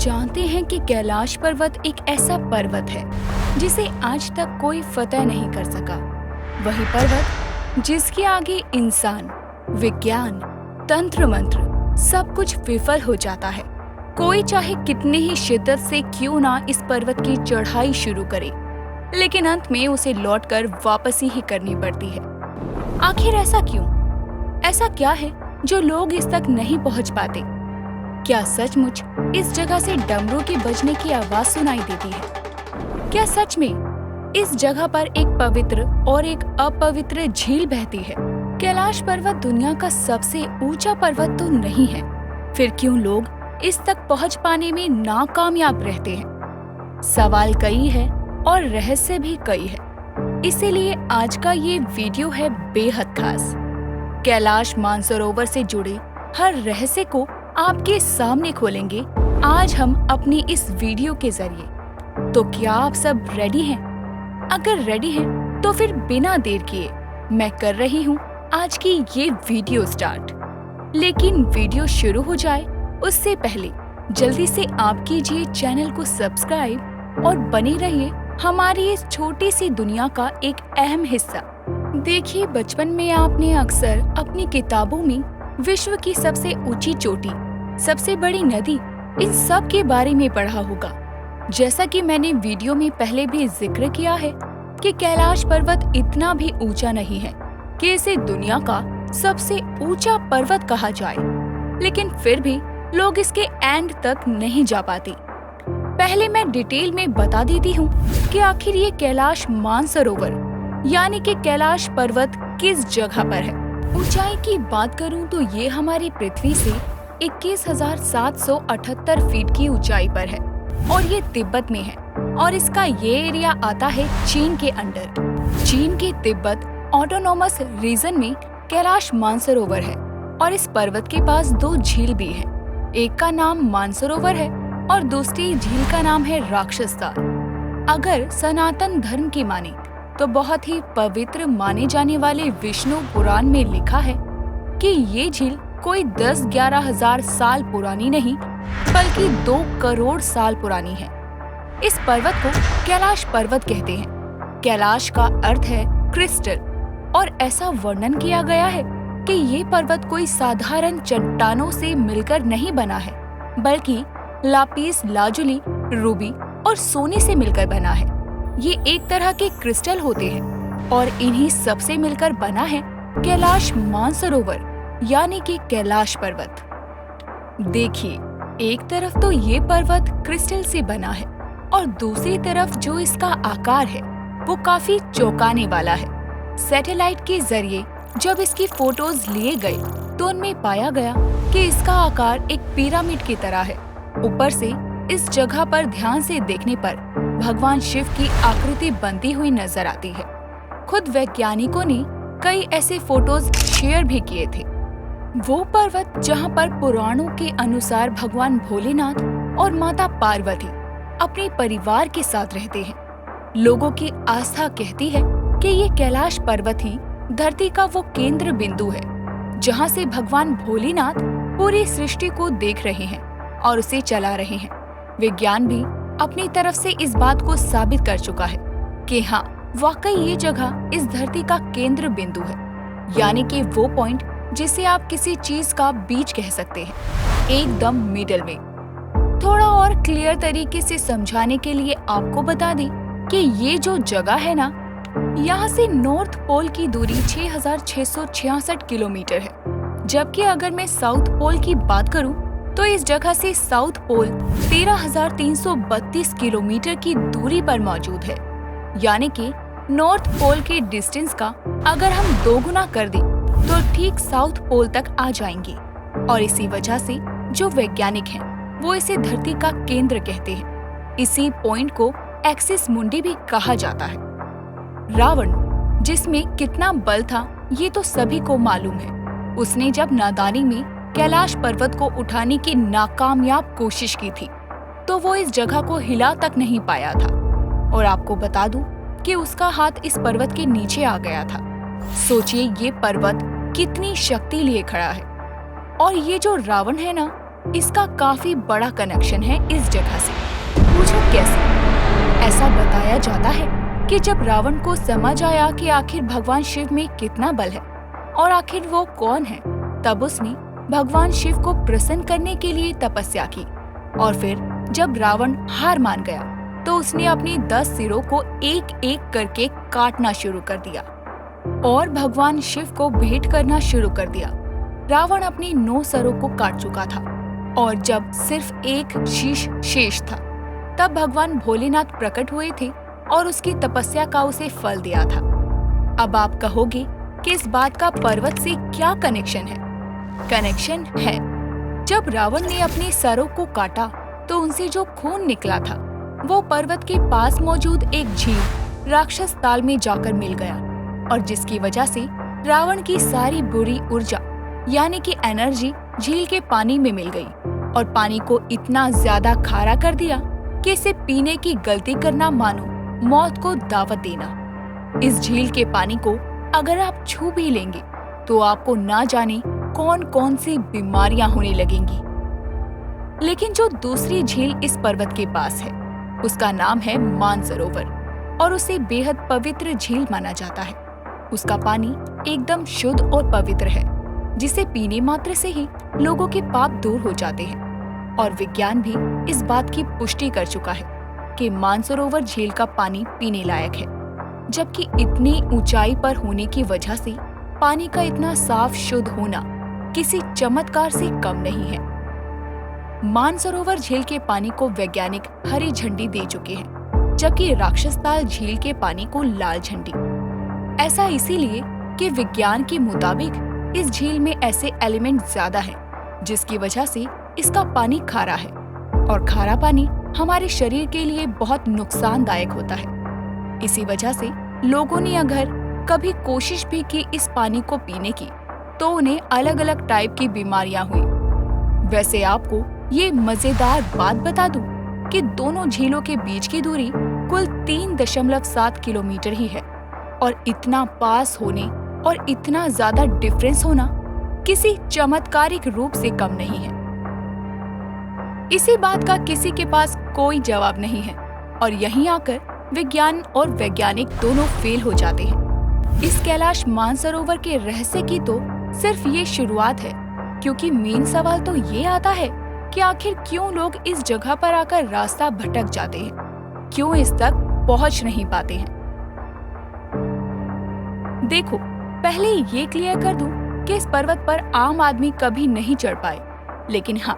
जानते हैं कि कैलाश पर्वत एक ऐसा पर्वत है जिसे आज तक कोई फतह नहीं कर सका। वही पर्वत जिसके आगे इंसान, विज्ञान, तंत्र मंत्र सब कुछ विफल हो जाता है। कोई चाहे कितनी ही शिद्दत से क्यों ना इस पर्वत की चढ़ाई शुरू करे, लेकिन अंत में उसे लौटकर वापसी ही करनी पड़ती है। आखिर ऐसा क्यों? ऐसा क्या है जो लोग इस तक नहीं पहुंच पाते? क्या सचमुच इस जगह से डमरू के बजने की आवाज सुनाई देती है? क्या सच में इस जगह पर एक पवित्र और एक अपवित्र झील बहती है? कैलाश पर्वत दुनिया का सबसे ऊंचा पर्वत तो नहीं है, फिर क्यों लोग इस तक पहुंच पाने में नाकामयाब रहते हैं? सवाल कई है और रहस्य भी कई है। इसीलिए आज का ये वीडियो है बेहद खास। कैलाश मानसरोवर से जुड़े हर रहस्य को आपके सामने खोलेंगे आज हम अपनी इस वीडियो के जरिए। तो क्या आप सब रेडी हैं? अगर रेडी हैं तो फिर बिना देर किए मैं कर रही हूँ आज की ये वीडियो स्टार्ट। लेकिन वीडियो शुरू हो जाए उससे पहले जल्दी से आप कीजिए चैनल को सब्सक्राइब और बने रहिए हमारी इस छोटी सी दुनिया का एक अहम हिस्सा। देखिए, बचपन में आपने अक्सर अपनी किताबों में विश्व की सबसे ऊंची चोटी, सबसे बड़ी नदी, इन सब के बारे में पढ़ा होगा। जैसा कि मैंने वीडियो में पहले भी जिक्र किया है कि कैलाश पर्वत इतना भी ऊंचा नहीं है कि इसे दुनिया का सबसे ऊंचा पर्वत कहा जाए, लेकिन फिर भी लोग इसके एंड तक नहीं जा पाते। पहले मैं डिटेल में बता देती हूँ कि आखिर ये कैलाश मानसरोवर यानी कि कैलाश पर्वत किस जगह पर है। ऊंचाई की बात करूं तो ये हमारी पृथ्वी से 21,778 फीट की ऊंचाई पर है और ये तिब्बत में है और इसका ये एरिया आता है चीन के अंडर। चीन के तिब्बत ऑटोनोमस रीजन में कैलाश मानसरोवर है और इस पर्वत के पास दो झील भी है। एक का नाम मानसरोवर है और दूसरी झील का नाम है राक्षसताल। अगर सनातन धर्म की माने तो बहुत ही पवित्र माने जाने वाले विष्णु पुराण में लिखा है कि ये झील कोई 10-11 हजार साल पुरानी नहीं बल्कि 2 करोड़ साल पुरानी है। इस पर्वत को कैलाश पर्वत कहते हैं। कैलाश का अर्थ है क्रिस्टल और ऐसा वर्णन किया गया है कि ये पर्वत कोई साधारण चट्टानों से मिलकर नहीं बना है बल्कि लापिस लाजुली, रूबी और सोने से मिलकर बना है। ये एक तरह के क्रिस्टल होते हैं और इन्हीं सब से मिलकर बना है कैलाश मानसरोवर यानी कि कैलाश पर्वत। देखिए, एक तरफ तो ये पर्वत क्रिस्टल से बना है और दूसरी तरफ जो इसका आकार है वो काफी चौंकाने वाला है। सैटेलाइट के जरिए जब इसकी फोटोज लिए गए तो उनमें पाया गया कि इसका आकार एक पिरामिड की तरह है। ऊपर से इस जगह पर ध्यान से देखने पर भगवान शिव की आकृति बनती हुई नजर आती है। खुद वैज्ञानिकों ने कई ऐसे फोटोज शेयर भी किए थे। वो पर्वत जहां पर पुराणों के अनुसार भगवान भोलेनाथ और माता पार्वती अपने परिवार के साथ रहते हैं। लोगों की आस्था कहती है कि ये कैलाश पर्वत ही धरती का वो केंद्र बिंदु है जहां से भगवान भोलेनाथ पूरी सृष्टि को देख रहे हैं और उसे चला रहे हैं। विज्ञान भी अपनी तरफ से इस बात को साबित कर चुका है कि हाँ, वाकई ये जगह इस धरती का केंद्र बिंदु है, यानी कि वो पॉइंट जिसे आप किसी चीज का बीज कह सकते हैं, एकदम मिडल में। थोड़ा और क्लियर तरीके से समझाने के लिए आपको बता दें कि ये जो जगह है ना, यहाँ से नॉर्थ पोल की दूरी 6,666 किलोमीटर है, जबकि अगर मैं साउथ पोल की बात करूँ तो इस जगह से साउथ पोल 13,332 किलोमीटर की दूरी पर मौजूद है। यानी कि नॉर्थ पोल के डिस्टेंस का अगर हम 2 गुना कर दें तो ठीक साउथ पोल तक आ जाएंगे। और इसी वजह से जो वैज्ञानिक हैं वो इसे धरती का केंद्र कहते हैं। इसी पॉइंट को एक्सिस मुंडी भी कहा जाता है। रावण जिसमें कितना बल था ये तो सभी को मालूम है। उसने जब नादानी में कैलाश पर्वत को उठाने की नाकामयाब कोशिश की थी तो वो इस जगह को हिला तक नहीं पाया था। और आपको बता दूं कि उसका हाथ इस पर्वत के नीचे आ गया था। सोचिए ये पर्वत कितनी शक्ति लिए खड़ा है। और ये जो रावण है ना, इसका काफी बड़ा कनेक्शन है इस जगह से। पूछो कैसे? ऐसा बताया जाता है कि जब रावण को समझ आया कि आखिर भगवान शिव में कितना बल है और आखिर वो कौन है, तब उसने भगवान शिव को प्रसन्न करने के लिए तपस्या की। और फिर जब रावण हार मान गया तो उसने अपने 10 सिरों को एक एक करके काटना शुरू कर दिया और भगवान शिव को भेंट करना शुरू कर दिया। रावण अपने 9 सरों को काट चुका था और जब सिर्फ एक शीश शेष था, तब भगवान भोलेनाथ प्रकट हुए थे और उसकी तपस्या का उसे फल दिया था। अब आप कहोगे कि इस बात का पर्वत से क्या कनेक्शन है? कनेक्शन है, जब रावण ने अपने सरों को काटा तो उनसे जो खून निकला था वो पर्वत के पास मौजूद एक झील राक्षस ताल में जाकर मिल गया और जिसकी वजह से रावण की सारी बुरी ऊर्जा यानी कि एनर्जी झील के पानी में मिल गई और पानी को इतना ज्यादा खारा कर दिया कि इसे पीने की गलती करना मानो मौत को दावत देना। इस झील के पानी को अगर आप छू भी लेंगे तो आपको ना जाने कौन कौन सी बीमारियां होने लगेंगी। लेकिन जो दूसरी झील इस पर्वत के पास है उसका नाम है मानसरोवर और उसे बेहद पवित्र झील माना जाता है। उसका पानी एकदम शुद्ध और पवित्र है जिसे पीने मात्र से ही लोगों के पाप दूर हो जाते हैं और विज्ञान भी इस बात की पुष्टि कर चुका है कि मानसरोवर झील का पानी पीने लायक है, जबकि इतनी ऊंचाई पर होने की वजह से पानी का इतना साफ शुद्ध होना किसी चमत्कार से कम नहीं है। मानसरोवर झील के पानी को वैज्ञानिक हरी झंडी दे चुके हैं, जबकि राक्षसताल झील के पानी को लाल झंडी। ऐसा इसीलिए कि विज्ञान के मुताबिक इस झील में ऐसे एलिमेंट ज्यादा हैं, जिसकी वजह से इसका पानी खारा है और खारा पानी हमारे शरीर के लिए बहुत नुकसानदायक होता है। इसी वजह से लोगों ने अगर कभी कोशिश भी की इस पानी को पीने की तो उन्हें अलग अलग टाइप की बीमारियां हुई। वैसे आपको ये मजेदार बात बता दूं कि दोनों झीलों के बीच की दूरी कुल 3.7 किलोमीटर ही है और इतना पास होने और इतना ज्यादा डिफरेंस होना किसी चमत्कारिक रूप से कम नहीं है। इसी बात का किसी के पास कोई जवाब नहीं है और यहीं आकर विज्ञान और वैज्ञानिक दोनों फेल हो जाते हैं। इस कैलाश मानसरोवर के रहस्य की तो सिर्फ ये शुरुआत है, क्योंकि मेन सवाल तो ये आता है कि आखिर क्यों लोग इस जगह पर आकर रास्ता भटक जाते हैं, क्यों इस तक पहुंच नहीं पाते हैं। देखो, पहले ये क्लियर कर दूं कि इस पर्वत पर आम आदमी कभी नहीं चढ़ पाए, लेकिन हाँ,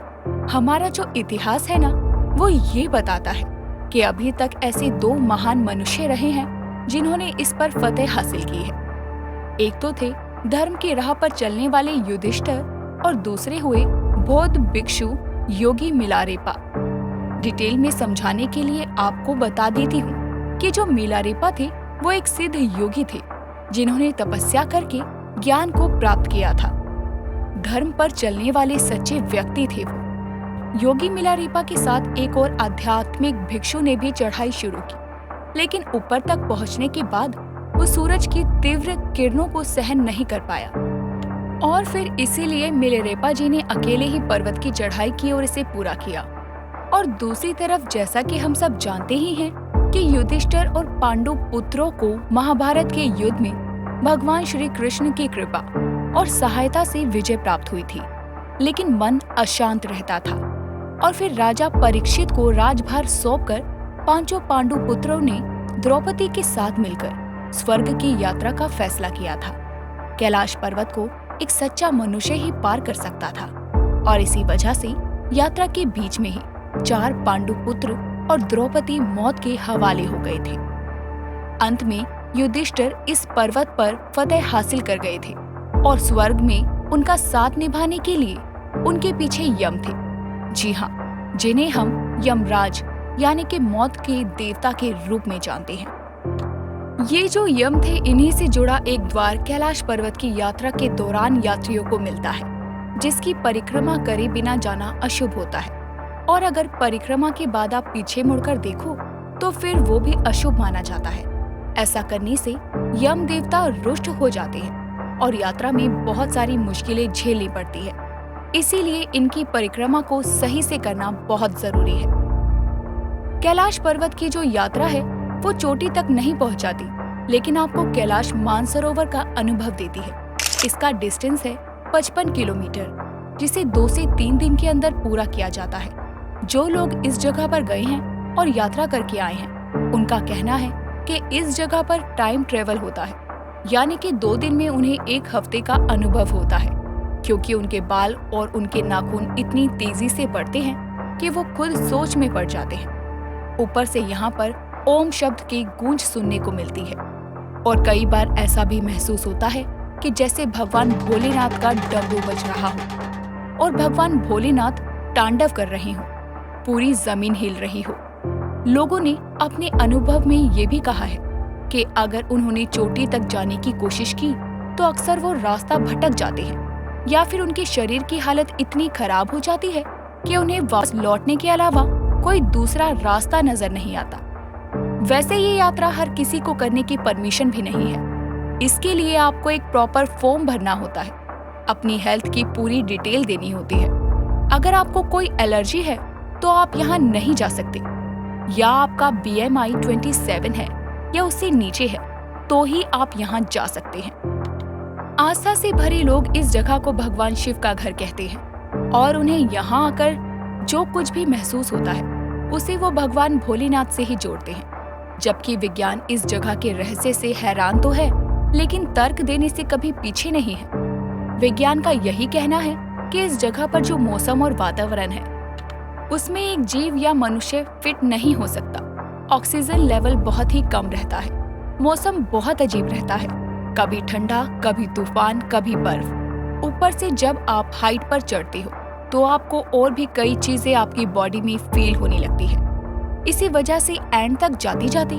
हमारा जो इतिहास है ना वो ये बताता है कि अभी तक ऐसे 2 महान मनुष्य रहे हैं जिन्होंने इस पर फतेह हासिल की है। एक तो थे धर्म की राह पर चलने वाले युधिष्ठिर और दूसरे हुए बौद्ध भिक्षु योगी मिलारेपा। डिटेल में समझाने के लिए आपको बता देती हूँ कि जो मिलारेपा थे वो एक सिद्ध योगी थे जिन्होंने तपस्या करके ज्ञान को प्राप्त किया था। धर्म पर चलने वाले सच्चे व्यक्ति थे वो। योगी मिलारेपा के साथ एक और आध्यात्मिक भिक्षु ने भी चढ़ाई शुरू की, लेकिन ऊपर तक पहुंचने के बाद वो सूरज की तीव्र किरणों को सहन नहीं कर पाया और फिर इसीलिए मिलारेपा जी ने अकेले ही पर्वत की चढ़ाई की और इसे पूरा किया। और दूसरी तरफ जैसा कि हम सब जानते ही हैं कि युधिष्ठिर और पांडु पुत्रों को महाभारत के युद्ध में भगवान श्री कृष्ण की कृपा और सहायता से विजय प्राप्त हुई थी, लेकिन मन अशांत रहता था और फिर राजा परीक्षित को राजभार सौंपकर 5 पांडु पुत्रों ने द्रौपदी के साथ मिलकर स्वर्ग की यात्रा का फैसला किया था। कैलाश पर्वत को एक सच्चा मनुष्य ही पार कर सकता था और इसी वजह से यात्रा के बीच में ही 4 पांडु पुत्र और द्रौपदी मौत के हवाले हो गए थे। अंत में युधिष्ठिर इस पर्वत पर फतेह हासिल कर गए थे और स्वर्ग में उनका साथ निभाने के लिए उनके पीछे यम थे। जी हाँ, जिन्हें हम यमराज यानी कि मौत के देवता के रूप में जानते हैं। ये जो यम थे, इन्हीं से जुड़ा एक द्वार कैलाश पर्वत की यात्रा के दौरान यात्रियों को मिलता है, जिसकी परिक्रमा करे बिना जाना अशुभ होता है और अगर परिक्रमा के बाद आप पीछे मुड़कर देखो तो फिर वो भी अशुभ माना जाता है। ऐसा करने से यम देवता रुष्ट हो जाते हैं और यात्रा में बहुत सारी मुश्किलें झेलनी पड़ती है। इसीलिए इनकी परिक्रमा को सही से करना बहुत जरूरी है। कैलाश पर्वत की जो यात्रा है वो चोटी तक नहीं पहुंचाती, लेकिन आपको कैलाश मानसरोवर का अनुभव देती है। इसका डिस्टेंस है 55 किलोमीटर, जिसे 2 से 3 दिन के अंदर पूरा किया जाता है। जो लोग इस जगह पर गए हैं और यात्रा करके आए हैं, उनका कहना है कि इस जगह पर टाइम ट्रेवल होता है, यानी कि 2 दिन में उन्हें 1 हफ्ते का अनुभव होता है, क्योंकि उनके बाल और उनके नाखून इतनी तेजी से बढ़ते हैं कि वो खुद सोच में पड़ जाते हैं। ऊपर से यहाँ पर ओम शब्द की गूंज सुनने को मिलती है और कई बार ऐसा भी महसूस होता है कि जैसे भगवान भोलेनाथ का डमरू बज रहा हो और भगवान भोलेनाथ तांडव कर रहे हो, पूरी जमीन हिल रही हो। लोगों ने अपने अनुभव में ये भी कहा है कि अगर उन्होंने चोटी तक जाने की कोशिश की तो अक्सर वो रास्ता भटक जाते हैं या फिर उनके शरीर की हालत इतनी खराब हो जाती है कि उन्हें वापस लौटने के अलावा कोई दूसरा रास्ता नजर नहीं आता। वैसे ये यात्रा हर किसी को करने की परमिशन भी नहीं है। इसके लिए आपको एक प्रॉपर फॉर्म भरना होता है, अपनी हेल्थ की पूरी डिटेल देनी होती है। अगर आपको कोई एलर्जी है तो आप यहाँ नहीं जा सकते, या आपका BMI 27 है या उससे नीचे है तो ही आप यहाँ जा सकते हैं। आस्था से भरे लोग इस जगह को भगवान शिव का घर कहते हैं और उन्हें यहाँ आकर जो कुछ भी महसूस होता है उसे वो भगवान भोलेनाथ से ही जोड़ते हैं। जबकि विज्ञान इस जगह के रहस्य से हैरान तो है, लेकिन तर्क देने से कभी पीछे नहीं है। विज्ञान का यही कहना है कि इस जगह पर जो मौसम और वातावरण है उसमें एक जीव या मनुष्य फिट नहीं हो सकता। ऑक्सीजन लेवल बहुत ही कम रहता है, मौसम बहुत अजीब रहता है, कभी ठंडा, कभी तूफान, कभी बर्फ। ऊपर से जब आप हाइट पर चढ़ते हो तो आपको और भी कई चीजें आपकी बॉडी में फील होने लगती है। इसी वजह से एंड तक जाते जाते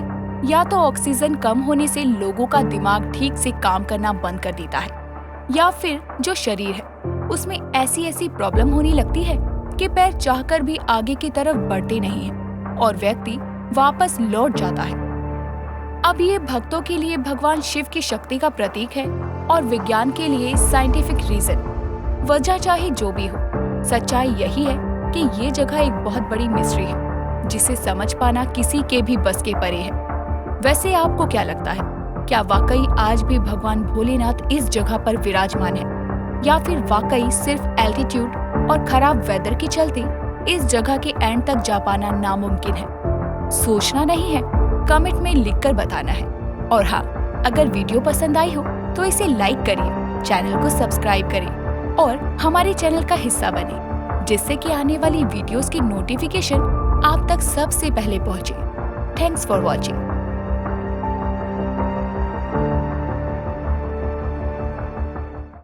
या तो ऑक्सीजन कम होने से लोगों का दिमाग ठीक से काम करना बंद कर देता है, या फिर जो शरीर है उसमें ऐसी प्रॉब्लम होने लगती है कि पैर चाहकर भी आगे की तरफ बढ़ते नहीं है और व्यक्ति वापस लौट जाता है। अब ये भक्तों के लिए भगवान शिव की शक्ति का प्रतीक है और विज्ञान के लिए साइंटिफिक रीजन। वजह चाहे जो भी हो, सच्चाई यही है कि ये जगह एक बहुत बड़ी मिस्ट्री है जिसे समझ पाना किसी के भी बस के परे है। वैसे आपको क्या लगता है, क्या वाकई आज भी भगवान भोलेनाथ इस जगह पर विराजमान है, या फिर वाकई सिर्फ एल्टीट्यूड और खराब वेदर के चलते इस जगह के एंड तक जा पाना नामुमकिन है? सोचना नहीं है, कमेंट में लिखकर बताना है। और हाँ, अगर वीडियो पसंद आई हो तो इसे लाइक करिए, चैनल को सब्सक्राइब करें और हमारे चैनल का हिस्सा बने, जिससे कि आने वाली वीडियोस की नोटिफिकेशन आप तक सबसे पहले पहुंचे। Thanks for watching.